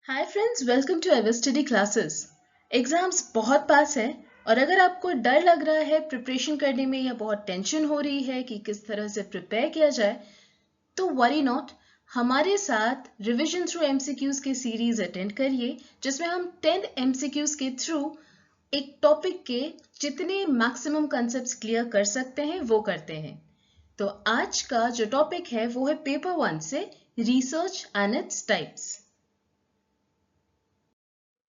Hi friends, welcome to Ever Study classes. Exams बहुत पास है और अगर आपको डर लग रहा है प्रिपरेशन करने में या बहुत टेंशन हो रही है कि किस तरह से प्रिपेयर किया जाए, तो वरी नॉट, हमारे साथ रिवीजन थ्रू एमसीक्यूज के सीरीज अटेंड करिए जिसमें हम 10 एमसीक्यूज के थ्रू एक टॉपिक के जितने मैक्सिमम कंसेप्ट्स क्लियर कर सकते हैं वो करते हैं। तो आज का जो टॉपिक है वो है पेपर 1 से research and its types.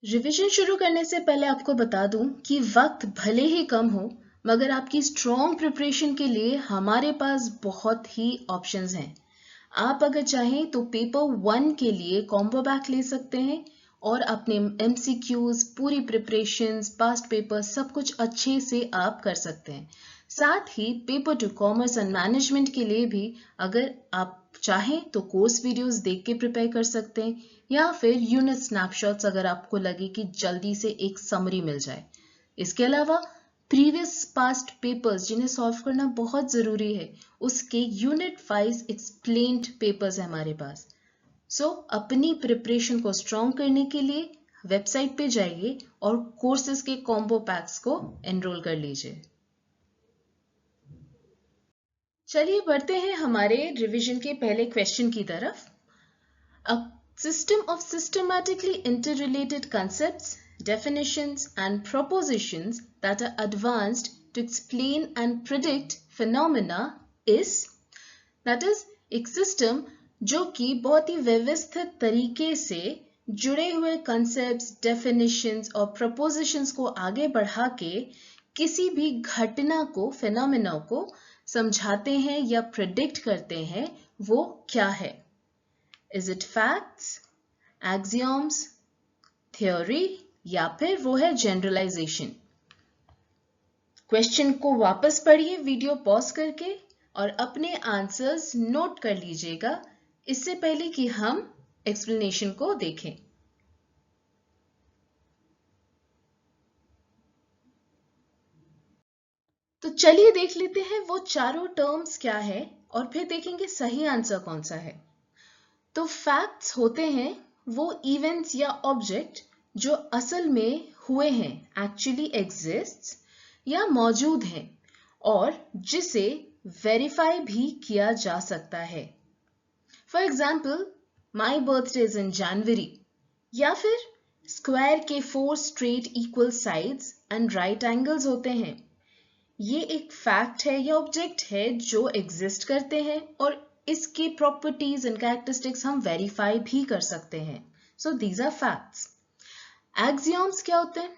Revision शुरू करने से पहले आपको बता दूं कि वक्त भले ही कम हो मगर आपकी स्ट्रॉन्ग प्रिपरेशन के लिए हमारे पास बहुत ही ऑप्शंस हैं। आप अगर चाहें तो पेपर 1 के लिए कॉम्बो पैक ले सकते हैं और अपने एमसीक्यूज, पूरी प्रिपरेशंस, पास्ट पेपर सब कुछ अच्छे से आप कर सकते हैं। साथ ही पेपर 2 कॉमर्स एंड मैनेजमेंट के लिए भी अगर आप चाहें तो कोर्स वीडियोस देख के प्रिपेयर कर सकते हैं या फिर यूनिट स्नैपशॉट्स अगर आपको लगे कि जल्दी से एक समरी मिल जाए। इसके अलावा प्रीवियस पास्ट पेपर्स जिन्हें सॉल्व करना बहुत ज़रूरी है, उसके यूनिट वाइज एक्सप्लेन्ड पेपर्स है हमारे पास। सो अपनी प्रिपरेशन को स्ट्रॉन्ग करने के लिए वेबसाइट पे जाइए और कोर्सेज के कॉम्बो पैक्स को एनरोल कर लीजिए। चलिए बढ़ते हैं हमारे रिवीजन के पहले क्वेश्चन की तरफ। A system of systematically interrelated concepts, definitions, and propositions that are advanced to explain and predict phenomena is, that is, एक सिस्टम जो कि बहुत ही व्यवस्थित तरीके से जुड़े हुए concepts, definitions और propositions को आगे बढ़ा के किसी भी घटना को, phenomena को समझाते हैं या predict करते हैं, वो क्या है? Is it facts, axioms, theory या फिर वो है generalization? क्वेश्चन को वापस पढ़िए वीडियो पॉज करके और अपने आंसर्स नोट कर लीजिएगा इससे पहले कि हम एक्सप्लेनेशन को देखें। तो चलिए देख लेते हैं वो चारों टर्म्स क्या है और फिर देखेंगे सही आंसर कौन सा है। तो फैक्ट्स होते हैं वो इवेंट्स या ऑब्जेक्ट जो असल में हुए हैं, एक्चुअली एग्जिस्ट्स या मौजूद हैं और जिसे वेरीफाई भी किया जा सकता है। For example, my birthday is in January, या फिर स्क्वायर के 4 straight equal sides and right angles होते हैं। ये एक फैक्ट है या ऑब्जेक्ट है जो एग्जिस्ट करते हैं और इसके प्रॉपर्टीज एंड कैरेक्टरिस्टिक्स हम वेरीफाई भी कर सकते हैं। So these are facts. Axioms क्या होते हैं?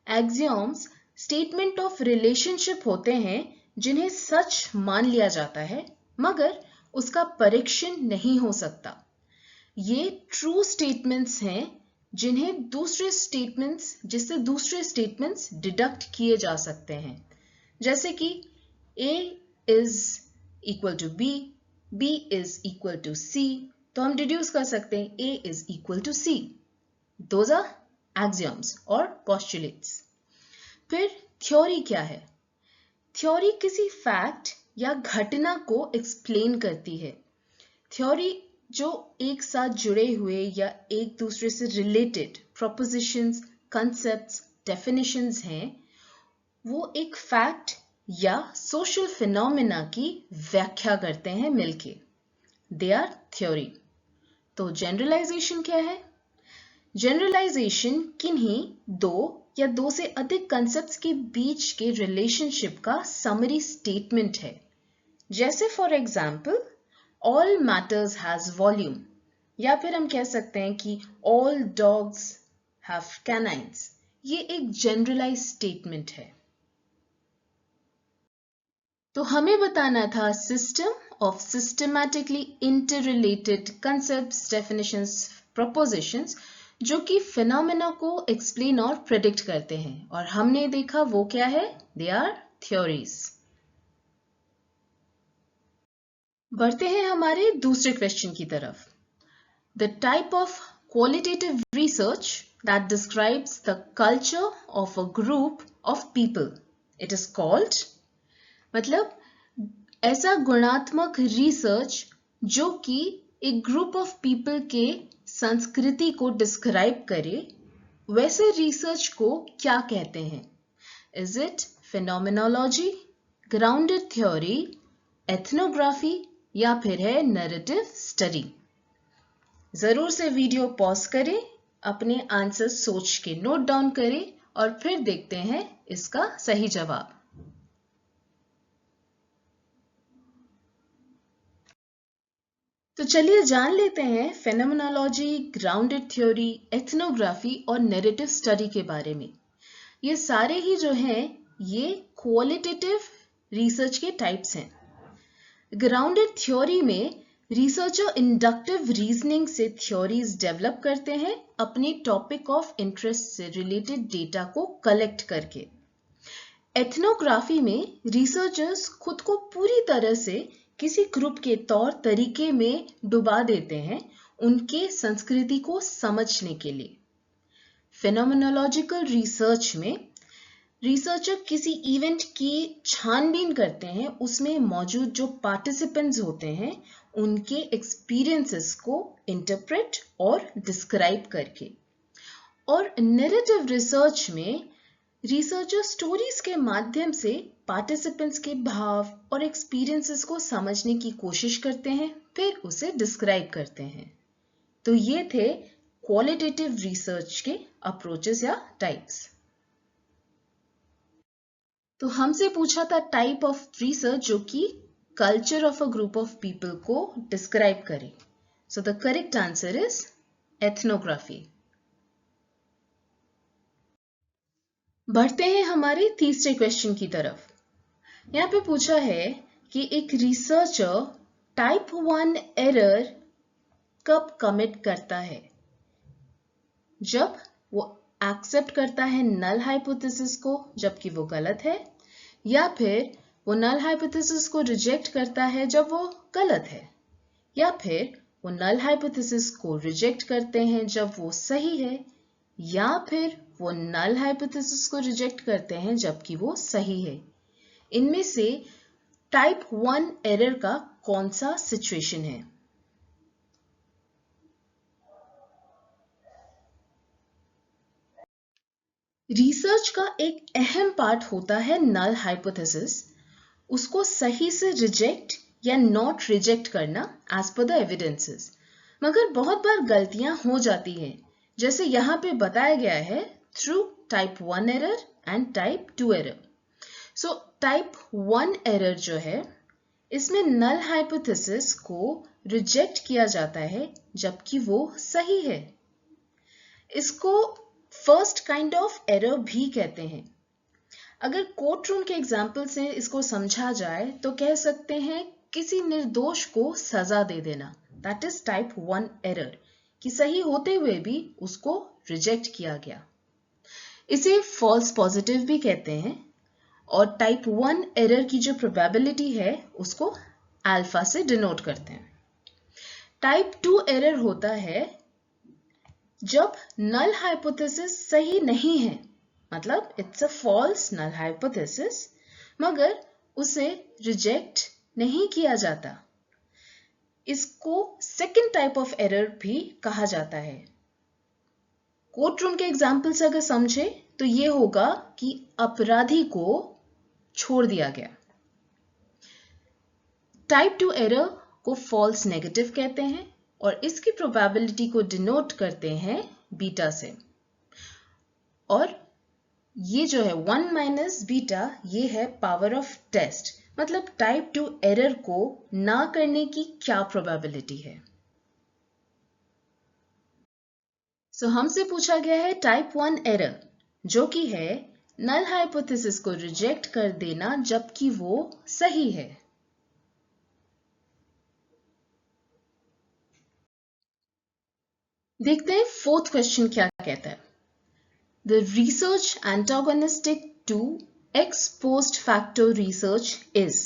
एक्सियोम्स स्टेटमेंट ऑफ रिलेशनशिप होते हैं जिन्हें सच मान लिया जाता है मगर उसका परीक्षण नहीं हो सकता। ये ट्रू स्टेटमेंट्स हैं जिन्हें जिससे दूसरे स्टेटमेंट्स डिडक्ट किए जा सकते हैं, जैसे कि A is equal to B, B is equal to C, तो हम डिड्यूस कर सकते हैं A is equal to C. Those are axioms और postulates. फिर थ्योरी क्या है? थ्योरी किसी फैक्ट या घटना को एक्सप्लेन करती है। थ्योरी जो एक साथ जुड़े हुए या एक दूसरे से रिलेटेड प्रोपोजिशंस, कंसेप्ट्स, डेफिनेशंस हैं, वो एक फैक्ट या सोशल फिनोमेना की व्याख्या करते हैं मिलके। They are theory. तो जनरलाइजेशन क्या है? जनरलाइजेशन किन्हीं दो या दो से अधिक कंसेप्ट्स के बीच के रिलेशनशिप का समरी स्टेटमेंट है। जैसे for example, all matters has volume, या फिर हम कह सकते हैं कि ऑल डॉग्स हैव कैनाइन्स। ये एक जनरलाइज स्टेटमेंट है। तो हमें बताना था system of systematically interrelated concepts, definitions, propositions जो कि फिनोमेना को एक्सप्लेन और प्रेडिक्ट करते हैं, और हमने देखा वो क्या है? They are theories. बढ़ते हैं हमारे दूसरे क्वेश्चन की तरफ। The type of qualitative research that describes the culture of a group of people, it is called, मतलब ऐसा गुणात्मक रिसर्च जो कि एक ग्रुप ऑफ पीपल के संस्कृति को डिस्क्राइब करे, वैसे रिसर्च को क्या कहते हैं? Is it phenomenology, grounded theory, ethnography या फिर है नैरेटिव स्टडी? जरूर से वीडियो पॉज करें, अपने आंसर सोच के नोट डाउन करें और फिर देखते हैं इसका सही जवाब। तो चलिए जान लेते हैं फेनोमेनोलॉजी, ग्राउंडेड थ्योरी, एथनोग्राफी और नैरेटिव स्टडी के बारे में। ये सारे ही जो हैं ये क्वालिटेटिव रिसर्च के टाइप्स हैं। ग्राउंडेड थ्योरी में रिसर्चर इंडक्टिव रीजनिंग से थ्योरीज डेवलप करते हैं अपने टॉपिक ऑफ इंटरेस्ट से रिलेटेड डेटा को कलेक्ट करके। एथनोग्राफी में रिसर्चर्स खुद को पूरी तरह से किसी ग्रुप के तौर तरीके में डुबा देते हैं उनके संस्कृति को समझने के लिए। फेनोमेनोलॉजिकल रिसर्च में रिसर्चर किसी इवेंट की छानबीन करते हैं, उसमें मौजूद जो पार्टिसिपेंट्स होते हैं उनके एक्सपीरियंसेस को इंटरप्रेट और डिस्क्राइब करके। और नैरेटिव रिसर्च में रिसर्चर स्टोरीज के माध्यम से पार्टिसिपेंट्स के भाव और एक्सपीरियंसेस को समझने की कोशिश करते हैं, फिर उसे डिस्क्राइब करते हैं। तो ये थे क्वालिटेटिव रिसर्च के अप्रोचेस या टाइप्स। तो हमसे पूछा था टाइप ऑफ रिसर्च जो कि culture of a group of people को डिस्क्राइब करे। So the correct answer is ethnography. बढ़ते हैं हमारे तीसरे क्वेश्चन की तरफ। यहाँ पे पूछा है कि एक रिसर्चर टाइप 1 एरर कब कमिट करता है? जब वो एक्सेप्ट करता है नल हाइपोथेसिस को जबकि वो गलत है, या फिर वो नल हाइपोथेसिस को रिजेक्ट करता है जब वो गलत है, या फिर वो नल हाइपोथेसिस को रिजेक्ट करते हैं जब वो सही है, या फिर वो नल हाइपोथेसिस को रिजेक्ट करते हैं जबकि वो सही है। इनमें से टाइप 1 एरर का कौन सा सिचुएशन है? रिसर्च का एक अहम पार्ट होता है नल हाइपोथेसिस, उसको सही से रिजेक्ट या नॉट रिजेक्ट करना एज पर द एविडेंसेस। मगर बहुत बार गलतियां हो जाती हैं, जैसे यहां पे बताया गया है through type 1 error and type 2 error. So type 1 error जो है इसमें नल हाइपोथेसिस को रिजेक्ट किया जाता है जबकि वो सही है। इसको फर्स्ट काइंड ऑफ एरर भी कहते हैं। अगर कोर्ट रूम के एग्जाम्पल से इसको समझा जाए तो कह सकते हैं किसी निर्दोष को सजा दे देना, दैट इज टाइप 1 एरर, कि सही होते हुए भी उसको रिजेक्ट किया गया। इसे फॉल्स पॉजिटिव भी कहते हैं और टाइप 1 एरर की जो प्रोबेबिलिटी है उसको अल्फा से डिनोट करते हैं। टाइप 2 एरर होता है जब नल हाइपोथेसिस सही नहीं है, मतलब it's a false null hypothesis, मगर उसे रिजेक्ट नहीं किया जाता। इसको सेकंड टाइप ऑफ एरर भी कहा जाता है। कोर्ट रूम के एग्जाम्पल से अगर समझे तो ये होगा कि अपराधी को छोड़ दिया गया। टाइप 2 एरर को फॉल्स नेगेटिव कहते हैं और इसकी प्रोबेबिलिटी को डिनोट करते हैं बीटा से। और ये जो है 1 माइनस बीटा, ये है पावर ऑफ टेस्ट, मतलब टाइप 2 एरर को ना करने की क्या प्रोबेबिलिटी है। सो हमसे पूछा गया है टाइप 1 एरर जो कि है नल हाइपोथेसिस को रिजेक्ट कर देना जबकि वो सही है। देखते हैं फोर्थ क्वेश्चन क्या कहता है। The research antagonistic to ex post facto research is.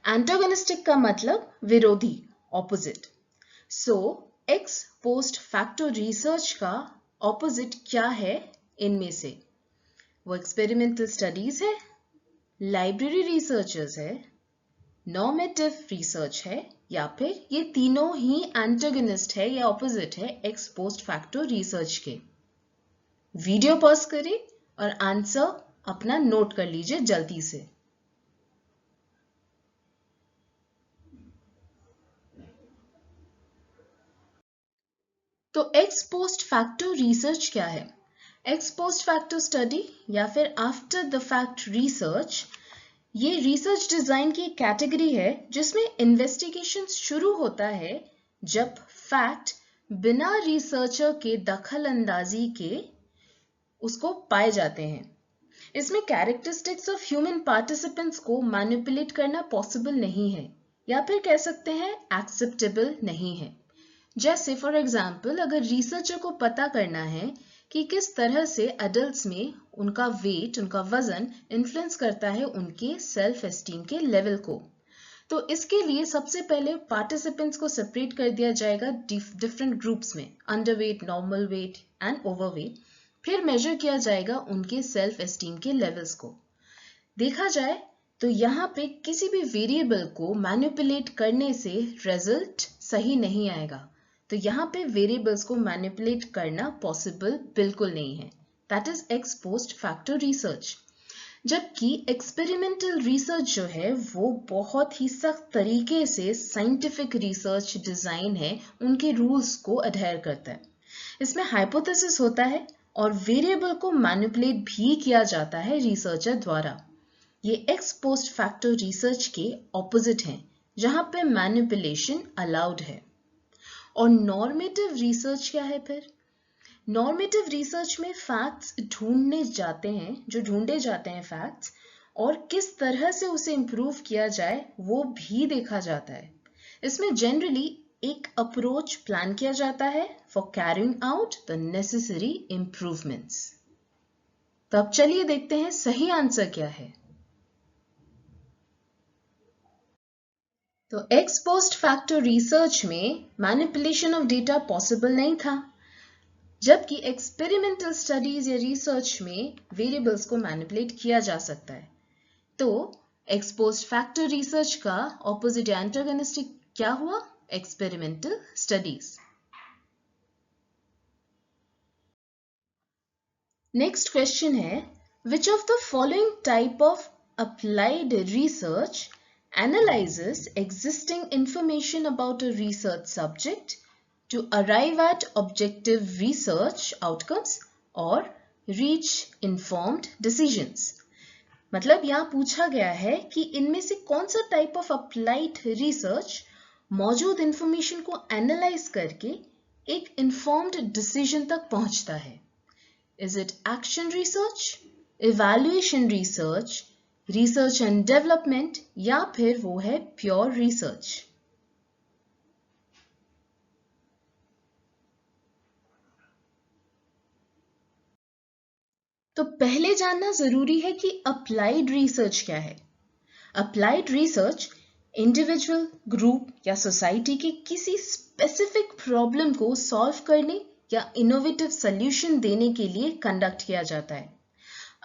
Antagonistic का मतलब विरोधी, opposite. So ex post facto research का opposite क्या है इनमें से? वो experimental studies है, library researchers है, नॉर्मेटिव रिसर्च है, या फिर ये तीनों ही एंटागनिस्ट है या ऑपोजिट है एक्स पोस्ट फैक्टो रिसर्च के? वीडियो पॉज करें और आंसर अपना नोट कर लीजिए जल्दी से। तो एक्स पोस्ट फैक्टो रिसर्च क्या है? एक्स पोस्ट फैक्टो स्टडी या फिर आफ्टर द फैक्ट रिसर्च, ये रिसर्च डिजाइन की कैटेगरी है जिसमें इन्वेस्टिगेशन शुरू होता है जब फैक्ट बिना रिसर्चर के दखल अंदाजी के उसको पाए जाते हैं। इसमें कैरेक्टरिस्टिक्स ऑफ ह्यूमन पार्टिसिपेंट्स को मैनिपुलेट करना पॉसिबल नहीं है, या फिर कह सकते हैं एक्सेप्टेबल नहीं है। जैसे फॉर एग्जाम्पल, अगर रिसर्चर को पता करना है कि किस तरह से अडल्ट्स में उनका वेट, उनका वजन इन्फ्लुएंस करता है उनके सेल्फ एस्टीम के लेवल को, तो इसके लिए सबसे पहले पार्टिसिपेंट्स को सेपरेट कर दिया जाएगा डिफरेंट ग्रुप्स में, underweight, normal weight and overweight. फिर मेजर किया जाएगा उनके सेल्फ एस्टीम के लेवल्स को। देखा जाए तो यहाँ पे किसी भी वेरिएबल को मैनिपुलेट करने से रिजल्ट सही नहीं आएगा, तो यहाँ पे वेरिएबल्स को मैनिपुलेट करना पॉसिबल बिल्कुल नहीं है। That is x post facto research. जबकि एक्सपेरिमेंटल रिसर्च जो है वो बहुत ही सख्त तरीके से साइंटिफिक रिसर्च डिजाइन है, उनके रूल्स को अडहेयर करता है। इसमें हाइपोथेसिस होता है और वेरिएबल को मैनिपुलेट भी किया जाता है रिसर्चर द्वारा। ये एक्स पोस्ट फैक्टो रिसर्च के ऑपोजिट हैं, जहां पे मैनिपुलेशन अलाउड है। और नॉर्मेटिव रिसर्च क्या है फिर? नॉर्मेटिव रिसर्च में फैक्ट्स ढूंढे जाते हैं फैक्ट्स, और किस तरह से उसे इंप्रूव किया जाए वो भी देखा जाता है। इसमें जनरली एक अप्रोच प्लान किया जाता है for carrying out the necessary improvements. तो अब चलिए देखते हैं सही आंसर क्या है। तो एक्स पोस्ट फैक्टो रिसर्च में मैनिपुलेशन ऑफ डेटा पॉसिबल नहीं था, जबकि एक्सपेरिमेंटल स्टडीज या रिसर्च में वेरिएबल्स को मैनिपुलेट किया जा सकता है। तो एक्स पोस्ट फैक्टो रिसर्च का ऑपोजिट एंटागोनिस्टिक क्या हुआ? Experimental studies. नेक्स्ट क्वेश्चन है, which of the following type of applied research analyzes existing information about a research subject to arrive at objective research outcomes or reach informed decisions। मतलब यहाँ पूछा गया है कि इनमें से कौन सा टाइप ऑफ अप्लाइड रिसर्च मौजूद इंफॉर्मेशन को एनालाइज करके एक इन्फॉर्म्ड डिसीजन तक पहुंचता है। Is it action research, evaluation research, research and development, या फिर वो है प्योर रिसर्च? तो पहले जानना जरूरी है कि अप्लाइड रिसर्च क्या है। अप्लाइड रिसर्च इंडिविजुअल, ग्रुप या सोसाइटी के किसी स्पेसिफिक प्रॉब्लम को सॉल्व करने या इनोवेटिव सॉल्यूशन देने के लिए कंडक्ट किया जाता है।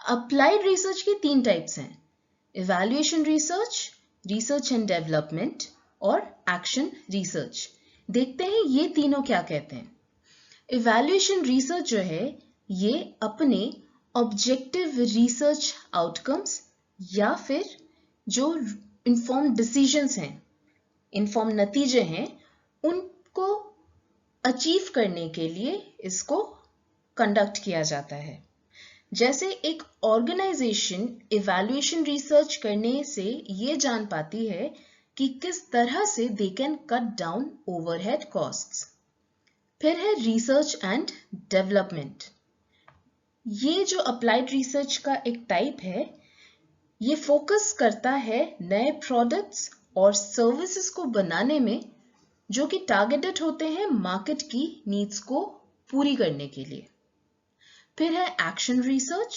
अप्लाइड रिसर्च के 3 टाइप्स हैं, evaluation research, research and development और एक्शन रिसर्च। देखते हैं ये तीनों क्या कहते हैं। इवैल्यूएशन रिसर्च जो है ये अपने ऑब्जेक्टिव रिसर्च आउटकम्स या फिर जो इन्फॉर्म डिसीजंस हैं, इन्फॉर्म नतीजे हैं, उनको अचीव करने के लिए इसको कंडक्ट किया जाता है। जैसे एक ऑर्गेनाइजेशन इवैल्यूएशन रिसर्च करने से ये जान पाती है कि किस तरह से they can cut down overhead costs. फिर है रिसर्च एंड डेवलपमेंट। ये जो अप्लाइड रिसर्च का एक टाइप है, ये फोकस करता है नए प्रोडक्ट्स और सर्विसेज को बनाने में जो कि टारगेटेड होते हैं मार्केट की नीड्स को पूरी करने के लिए। फिर है एक्शन रिसर्च।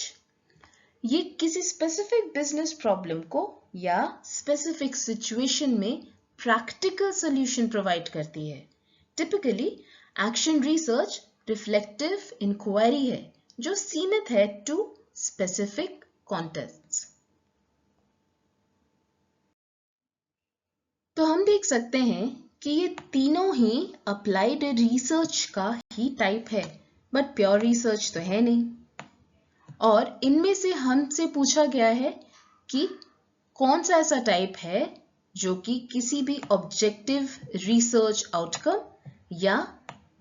ये किसी स्पेसिफिक बिजनेस प्रॉब्लम को या स्पेसिफिक सिचुएशन में प्रैक्टिकल सॉल्यूशन प्रोवाइड करती है। Typically action research reflective inquiry है जो सीमित है टू स्पेसिफिक कॉन्टेक्स्ट्स। तो हम देख सकते हैं कि ये तीनों ही अप्लाइड रिसर्च का ही टाइप है, बट प्योर रिसर्च तो है नहीं। और इनमें से हमसे पूछा गया है कि कौन सा ऐसा टाइप है जो कि किसी भी ऑब्जेक्टिव रिसर्च आउटकम या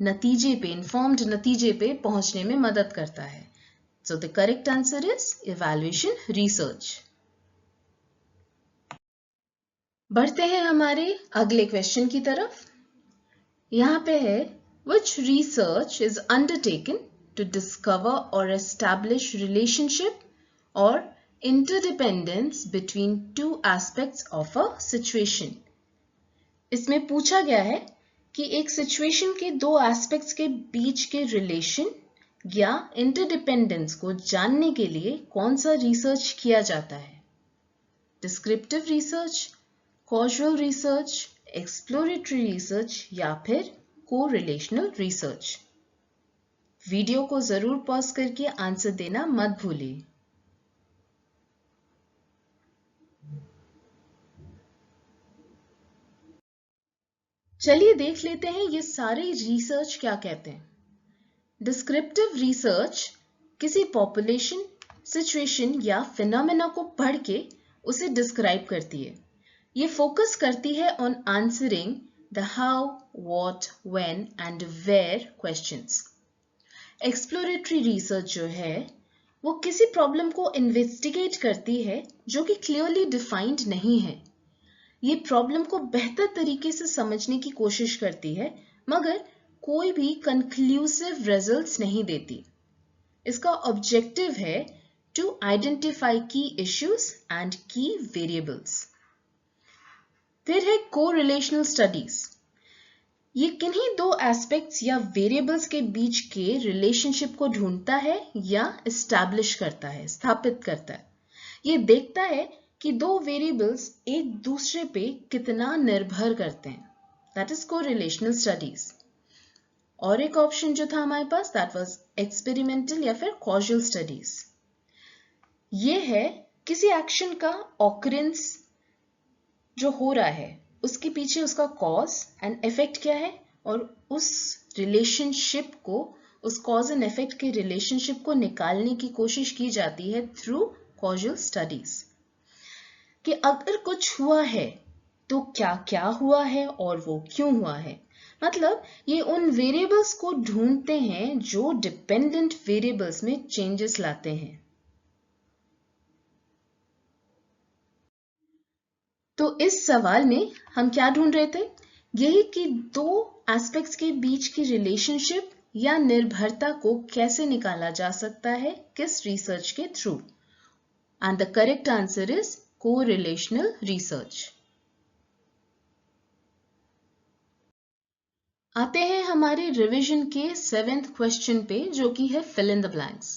नतीजे पे, इन्फॉर्म्ड नतीजे पे पहुंचने में मदद करता है। So the correct answer is evaluation research. बढ़ते हैं हमारे अगले क्वेश्चन की तरफ। यहाँ पे है, which research is undertaken to discover or establish relationship or interdependence between two aspects of a situation। इसमें पूछा गया है कि एक सिचुएशन के दो एस्पेक्ट्स के बीच के रिलेशन या इंटरडिपेंडेंस को जानने के लिए कौन सा रिसर्च किया जाता है। Descriptive research, casual research, exploratory research या फिर कोरिलेशनल रिसर्च। वीडियो को जरूर पॉज करके आंसर देना मत भूलिए। चलिए देख लेते हैं ये सारे रिसर्च क्या कहते हैं। डिस्क्रिप्टिव रिसर्च किसी पॉपुलेशन, सिचुएशन या फिनोमेना को पढ़ के उसे डिस्क्राइब करती है। ये फोकस करती है on answering the how, what, when and where questions. Exploratory research जो है वो किसी प्रॉब्लम को इन्वेस्टिगेट करती है जो कि क्लियरली डिफाइंड नहीं है। ये प्रॉब्लम को बेहतर तरीके से समझने की कोशिश करती है मगर कोई भी कंक्लूसिव रिजल्ट्स नहीं देती। इसका ऑब्जेक्टिव है टू आइडेंटिफाई की इश्यूज एंड की वेरिएबल्स। फिर है कोरिलेशनल स्टडीज। ये किन्हीं दो एस्पेक्ट्स या वेरिएबल्स के बीच के रिलेशनशिप को ढूंढता है या एस्टैब्लिश करता है, स्थापित करता है। ये देखता है कि दो वेरिएबल्स एक दूसरे पे कितना निर्भर करते हैं। That is correlational studies. और एक ऑप्शन जो था हमारे पास, दैट वाज एक्सपेरिमेंटल या फिर कॉजुअल स्टडीज। ये है किसी एक्शन का ऑकरेंस जो हो रहा है उसके पीछे उसका कॉज एंड इफेक्ट क्या है, और उस रिलेशनशिप को, उस कॉज एंड इफेक्ट के रिलेशनशिप को निकालने की कोशिश की जाती है थ्रू कॉजुअल स्टडीज। कि अगर कुछ हुआ है तो क्या क्या हुआ है और वो क्यों हुआ है। मतलब ये उन वेरिएबल्स को ढूंढते हैं जो डिपेंडेंट वेरिएबल्स में चेंजेस लाते हैं। तो इस सवाल में हम क्या ढूंढ रहे थे, यही कि दो एस्पेक्ट्स के बीच की रिलेशनशिप या निर्भरता को कैसे निकाला जा सकता है, किस रिसर्च के through. And the correct answer is correlational research. आते हैं हमारे रिवीजन के 7th क्वेश्चन पे जो कि है फिल इन द ब्लैंक्स।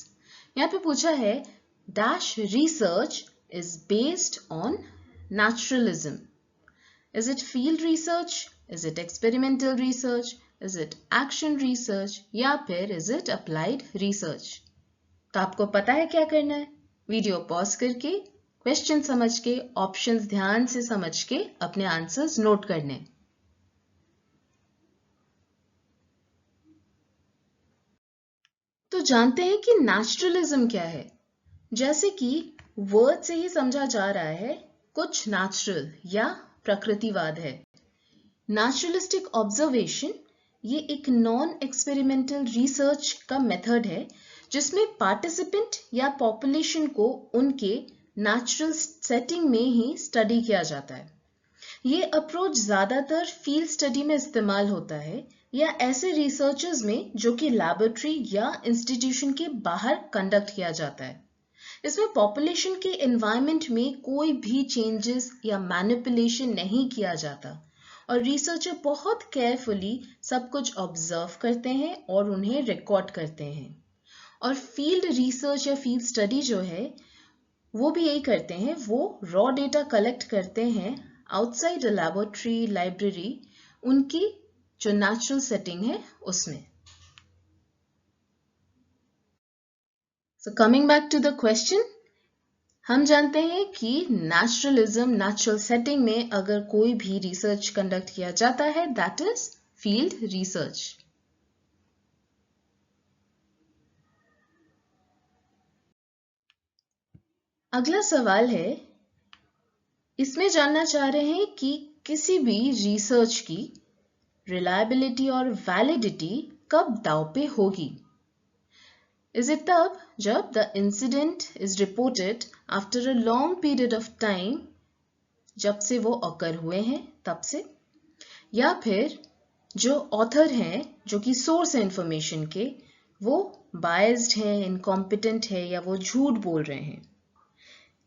यहाँ पे पूछा है dash research is based on naturalism. Is it field research? Is it experimental research? Is it action research? या फिर is it applied research? तो आपको पता है क्या करना है। वीडियो पॉज करके क्वेश्चन समझ के, ऑप्शंस ध्यान से समझ के अपने आंसर्स नोट करने। तो जानते हैं कि नेचुरलिज्म क्या है। जैसे कि वर्ड से ही समझा जा रहा है, कुछ नेचुरल या प्रकृतिवाद है। नेचुरलिस्टिक ऑब्जर्वेशन ये एक नॉन एक्सपेरिमेंटल रिसर्च का मेथड है जिसमें पार्टिसिपेंट या पॉपुलेशन को उनके नेचुरल सेटिंग में ही स्टडी किया जाता है। ये अप्रोच ज्यादातर फील्ड स्टडी में इस्तेमाल होता है या ऐसे रिसर्चेस में जो कि लैबोरेटरी या इंस्टीट्यूशन के बाहर कंडक्ट किया जाता है। इसमें पॉपुलेशन के एनवायरनमेंट में कोई भी चेंजेस या मैनिपुलेशन नहीं किया जाता और रिसर्चर बहुत केयरफुली सब कुछ ऑब्जर्व करते हैं और उन्हें रिकॉर्ड करते हैं। और फील्ड रिसर्च या फील्ड स्टडी जो है वो भी यही करते हैं, वो रॉ डेटा कलेक्ट करते हैं आउटसाइड लैबोरेटरी, लाइब्रेरी, उनकी जो नेचुरल सेटिंग है उसमें। So coming back to the question, हम जानते हैं कि नेचुरल सेटिंग में अगर कोई भी रिसर्च कंडक्ट किया जाता है, दैट इज फील्ड रिसर्च। अगला सवाल है, इसमें जानना चाह रहे हैं कि किसी भी रिसर्च की रिलायबिलिटी और वैलिडिटी कब दांव पे होगी। Is it तब जब the incident is reported after a long period of time, जब से वो occur हुए हैं तब से, या फिर जो ऑथर हैं जो कि सोर्स है इंफॉर्मेशन के, वो बायस्ड हैं, इनकॉम्पिटेंट है या वो झूठ बोल रहे हैं,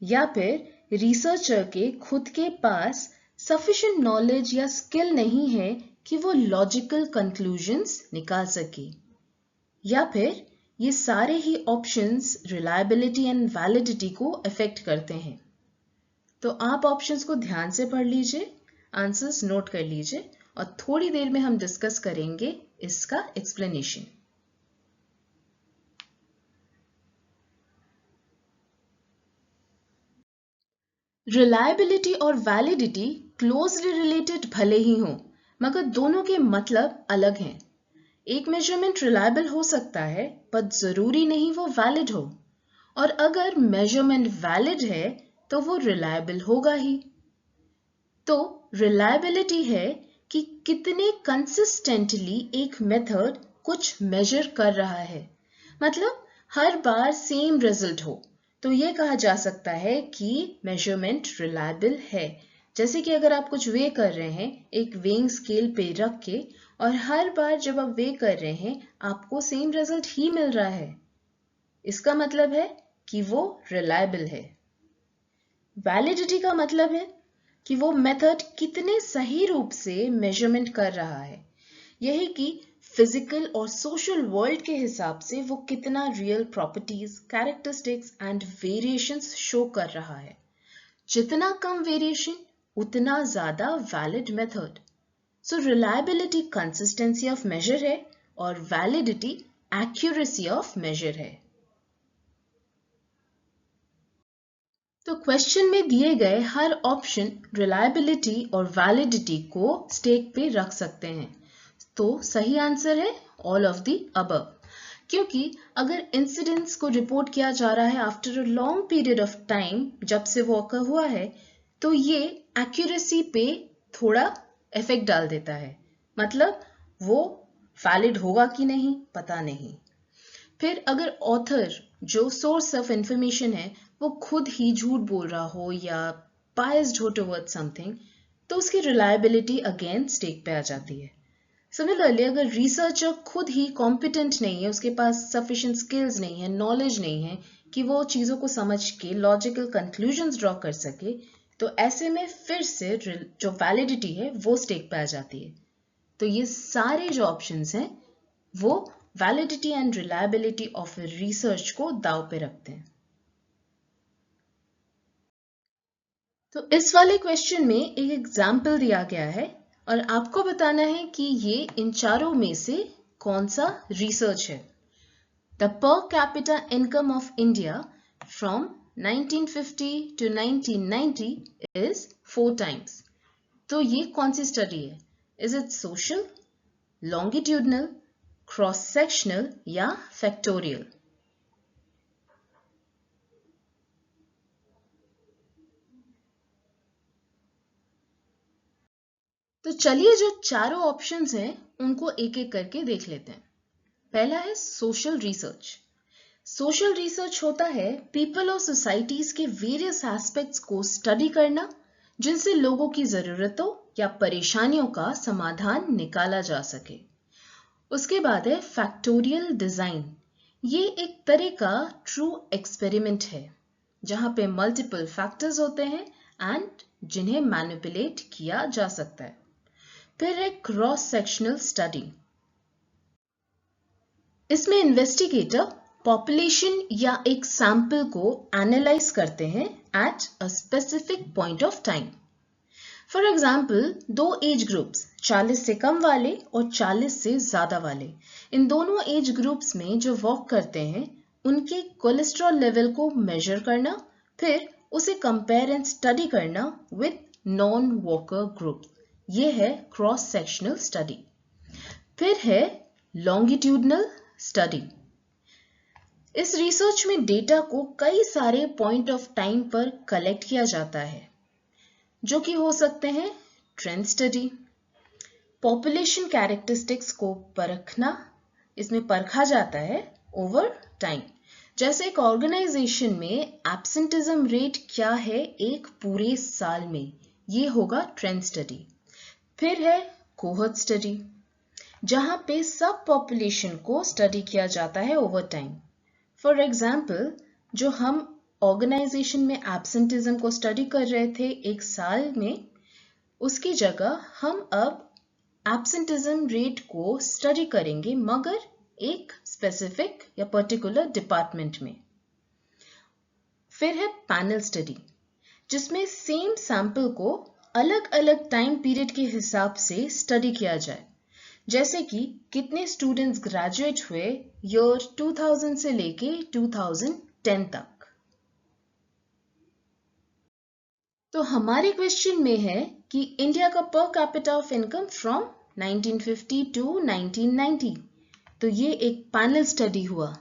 या फिर रिसर्चर के खुद के पास सफिशिएंट नॉलेज या स्किल नहीं है कि वो लॉजिकल कंक्लूजन्स निकाल सके, या फिर ये सारे ही ऑप्शंस रिलायबिलिटी एंड वैलिडिटी को अफेक्ट करते हैं। तो आप ऑप्शंस को ध्यान से पढ़ लीजिए, आंसर्स नोट कर लीजिए और थोड़ी देर में हम डिस्कस करेंगे इसका एक्सप्लेनेशन। रिलायबिलिटी और वैलिडिटी क्लोजली रिलेटेड भले ही हों, मगर दोनों के मतलब अलग हैं। एक मेजरमेंट रिलायबल हो सकता है पर जरूरी नहीं वो वैलिड हो, और अगर मेजरमेंट वैलिड है तो वो रिलायबल होगा ही। तो रिलायबिलिटी है कि कितने कंसिस्टेंटली एक मेथड कुछ मेजर कर रहा है, मतलब हर बार सेम रिजल्ट हो, तो ये कहा जा सकता है कि मेजरमेंट रिलायबल है। जैसे कि अगर आप कुछ वे कर रहे हैं एक वेइंग स्केल पे रख के, और हर बार जब आप वे कर रहे हैं आपको सेम रिजल्ट ही मिल रहा है, इसका मतलब है कि वो रिलायबल है। वैलिडिटी का मतलब है कि वो मेथड कितने सही रूप से मेजरमेंट कर रहा है, यही कि फिजिकल और सोशल वर्ल्ड के हिसाब से वो कितना real properties, characteristics and variations show कर रहा है। जितना कम वेरिएशन उतना ज्यादा valid method. So reliability consistency of measure है और वैलिडिटी एक्यूरेसी ऑफ मेजर है। तो क्वेश्चन में दिए गए हर ऑप्शन रिलायबिलिटी और वैलिडिटी को स्टेक पे रख सकते हैं, तो सही आंसर है ऑल ऑफ द अबव। क्योंकि अगर इंसिडेंट्स को रिपोर्ट किया जा रहा है after a long period of time, जब से वो अकर हुआ है, तो ये एक्यूरेसी पे थोड़ा इफेक्ट डाल देता है, मतलब वो वैलिड होगा कि नहीं पता नहीं। फिर अगर ऑथर जो सोर्स ऑफ इंफॉर्मेशन है वो खुद ही झूठ बोल रहा हो या बायस्ड हो टुवर्ड्स समथिंग, तो उसकी रिलायबिलिटी अगेन स्टेक पे आ जाती है। सिमिलरली अगर रिसर्चर खुद ही कॉम्पिटेंट नहीं है, उसके पास सफिशिएंट स्किल्स नहीं है, नॉलेज नहीं है कि वो चीज़ों को समझ के लॉजिकल कंक्लूजन्स ड्रॉ कर सके, तो ऐसे में फिर से जो वैलिडिटी है वो स्टेक पे आ जाती है। तो ये सारे जो ऑप्शंस हैं वो validity and reliability of research को दांव पे रखते हैं। तो इस वाले क्वेश्चन में एक एग्जाम्पल दिया गया है और आपको बताना है कि ये इन चारों में से कौन सा रिसर्च है। The per capita income of India from 1950 to 1990 is 4 times। तो ये कौन सी स्टडी है? Is it social, longitudinal, cross sectional या फैक्टोरियल? तो चलिए जो चारों ऑप्शंस हैं उनको एक एक करके देख लेते हैं। पहला है सोशल रिसर्च। सोशल रिसर्च होता है पीपल और सोसाइटीज के वेरियस एस्पेक्ट्स को स्टडी करना, जिनसे लोगों की जरूरतों या परेशानियों का समाधान निकाला जा सके। उसके बाद है फैक्टोरियल डिजाइन। ये एक तरह का ट्रू एक्सपेरिमेंट है जहां पे मल्टीपल फैक्टर्स होते हैं एंड जिन्हें मैनिपुलेट किया जा सकता है। फिर है क्रॉस सेक्शनल स्टडी। इसमें इन्वेस्टिगेटर पॉपुलेशन या एक सैंपल को एनालाइज करते हैं at a specific point of time. For example दो एज ग्रुप्स 40 से कम वाले और 40 से ज्यादा वाले, इन दोनों एज ग्रुप्स में जो वॉक करते हैं उनके कोलेस्ट्रॉल लेवल को मेजर करना, फिर उसे कंपेयर एंड स्टडी करना विद नॉन वॉकर ग्रुप, ये है क्रॉस सेक्शनल स्टडी। फिर है लॉन्गिट्यूडनल स्टडी। इस रिसर्च में डेटा को कई सारे पॉइंट ऑफ टाइम पर कलेक्ट किया जाता है, जो कि हो सकते हैं ट्रेंड स्टडी, पॉपुलेशन कैरेक्टरिस्टिक्स को परखना, इसमें परखा जाता है ओवर टाइम, जैसे एक ऑर्गेनाइजेशन में एब्सेंटिज्म रेट क्या है एक पूरे साल में, ये होगा ट्रेंड स्टडी। फिर है कोहर्ट स्टडी, जहां पे सब पॉपुलेशन को स्टडी किया जाता है ओवर टाइम। फॉर एग्जाम्पल, जो हम ऑर्गेनाइजेशन में एब्सेंटिज्म को स्टडी कर रहे थे एक साल में, उसकी जगह हम अब एब्सेंटिज्म रेट को स्टडी करेंगे मगर एक स्पेसिफिक या पर्टिकुलर डिपार्टमेंट में। फिर है पैनल स्टडी, जिसमें सेम सैंपल को अलग अलग टाइम पीरियड के हिसाब से स्टडी किया जाए, जैसे कि कितने स्टूडेंट्स ग्रेजुएट हुए ईयर 2000 से लेके 2010 तक। तो हमारे क्वेश्चन में है कि इंडिया का per capita of income from 1950 to 1990, तो ये एक पैनल स्टडी हुआ,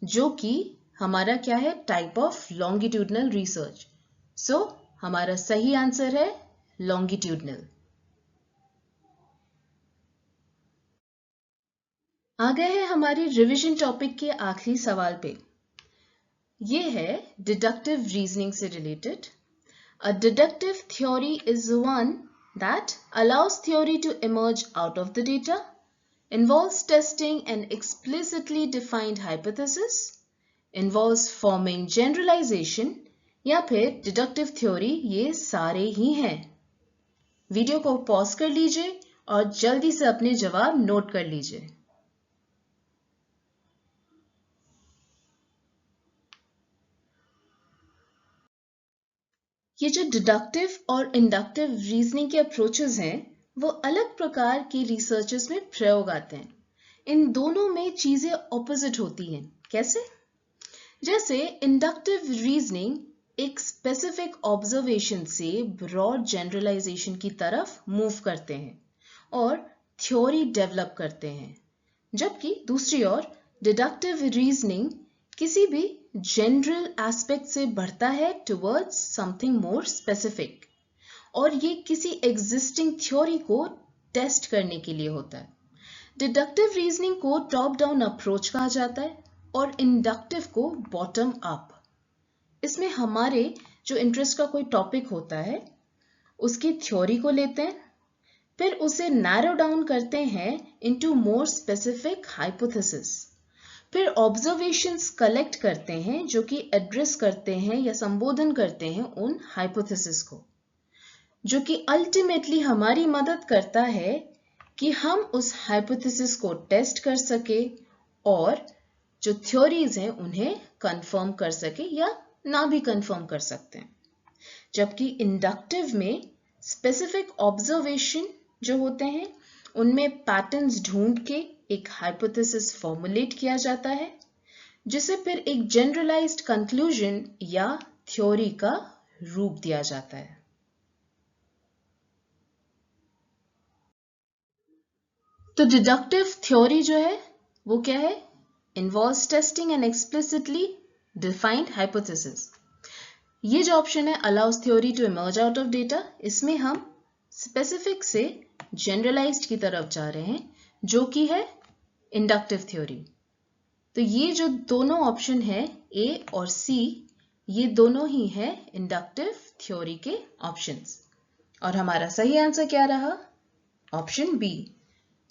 जो कि हमारा क्या है, टाइप ऑफ लॉन्गिट्यूडनल रिसर्च। सो हमारा सही आंसर है लॉन्गिट्यूडनल। आ गए हैं हमारे रिवीजन टॉपिक के आखिरी सवाल पे। ये है डिडक्टिव रीजनिंग से related. A deductive theory is one that allows theory to emerge out of the data, involves testing an explicitly defined hypothesis, involves forming generalization, या फिर deductive theory ये सारे ही हैं। वीडियो को पॉज कर लीजिए और जल्दी से अपने जवाब नोट कर लीजिए। ये जो डिडक्टिव और इंडक्टिव रीजनिंग के अप्रोचेस हैं, वो अलग प्रकार के रिसर्चेस में प्रयोग आते हैं। इन दोनों में चीजें ऑपोजिट होती हैं। कैसे? जैसे इंडक्टिव रीजनिंग एक स्पेसिफिक ऑब्जर्वेशन से ब्रॉड जनरलाइजेशन की तरफ मूव करते हैं और थ्योरी डेवलप करते हैं, जबकि दूसरी ओर डिडक्टिव रीजनिंग किसी भी जनरल एस्पेक्ट से बढ़ता है टुवर्ड्स समथिंग मोर स्पेसिफिक, और ये किसी एग्जिस्टिंग थ्योरी को टेस्ट करने के लिए होता है। डिडक्टिव रीजनिंग को टॉप डाउन अप्रोच कहा जाता है और इंडक्टिव को बॉटम अप। इसमें हमारे जो इंटरेस्ट का कोई टॉपिक होता है, उसकी थ्योरी को लेते हैं, फिर उसे नैरो डाउन करते हैं इनटू मोर स्पेसिफिक हाइपोथेसिस, फिर ऑब्जर्वेशंस कलेक्ट करते हैं जो कि एड्रेस करते हैं या संबोधन करते हैं उन हाइपोथेसिस को, जो कि अल्टीमेटली हमारी मदद करता है कि हम उस हाइपोथेसिस को टेस्ट कर सके और जो थ्योरीज हैं उन्हें कंफर्म कर सके या ना भी कंफर्म कर सकते हैं। जबकि इंडक्टिव में स्पेसिफिक ऑब्जर्वेशन जो होते हैं उनमें पैटर्न्स ढूंढ के एक हाइपोथेसिस फॉर्मुलेट किया जाता है, जिसे फिर एक जनरलाइज्ड कंक्लूजन या थ्योरी का रूप दिया जाता है। तो डिडक्टिव थ्योरी जो है वो क्या है? Involves testing an explicitly defined hypothesis. ये जो ऑप्शन है allows theory to emerge out of data, इसमें हम स्पेसिफिक से जनरलाइज्ड की तरफ जा रहे हैं, जो कि है इंडक्टिव थ्योरी। तो ये जो दोनों ऑप्शन है ए और सी, ये दोनों ही है इंडक्टिव थ्योरी के ऑप्शंस, और हमारा सही आंसर क्या रहा? Option B.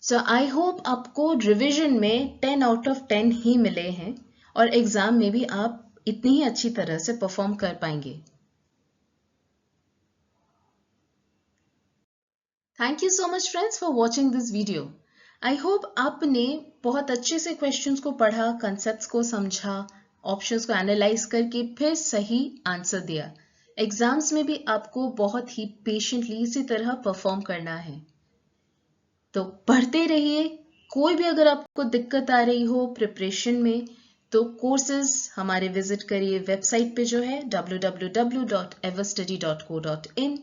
So I hope आपको रिवीजन में 10 आउट ऑफ 10 ही मिले हैं और एग्जाम में भी आप इतनी ही अच्छी तरह से परफॉर्म कर पाएंगे। Thank you so much friends for watching this video. I hope आपने बहुत अच्छे से क्वेश्चंस को पढ़ा, कंसेप्ट्स को समझा, ऑप्शंस को एनालाइज करके फिर सही आंसर दिया। एग्जाम्स में भी आपको बहुत ही पेशेंटली इसी तरह परफॉर्म करना है। तो पढ़ते रहिए। कोई भी अगर आपको दिक्कत आ रही हो प्रिपरेशन में तो कोर्सेज हमारे विजिट करिए वेबसाइट पे जो है www.everstudy.co.in।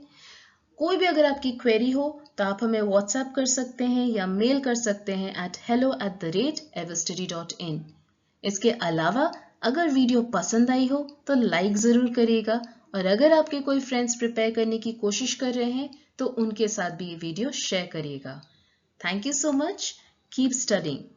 कोई भी अगर आपकी क्वेरी हो तो आप हमें व्हाट्सएप कर सकते हैं या मेल कर सकते हैं at hello@everstudy.in। इसके अलावा अगर वीडियो पसंद आई हो तो लाइक ज़रूर करिएगा, और अगर आपके कोई फ्रेंड्स प्रिपेयर करने की कोशिश कर रहे हैं तो उनके साथ भी ये वीडियो शेयर करिएगा। Thank you so much. Keep studying.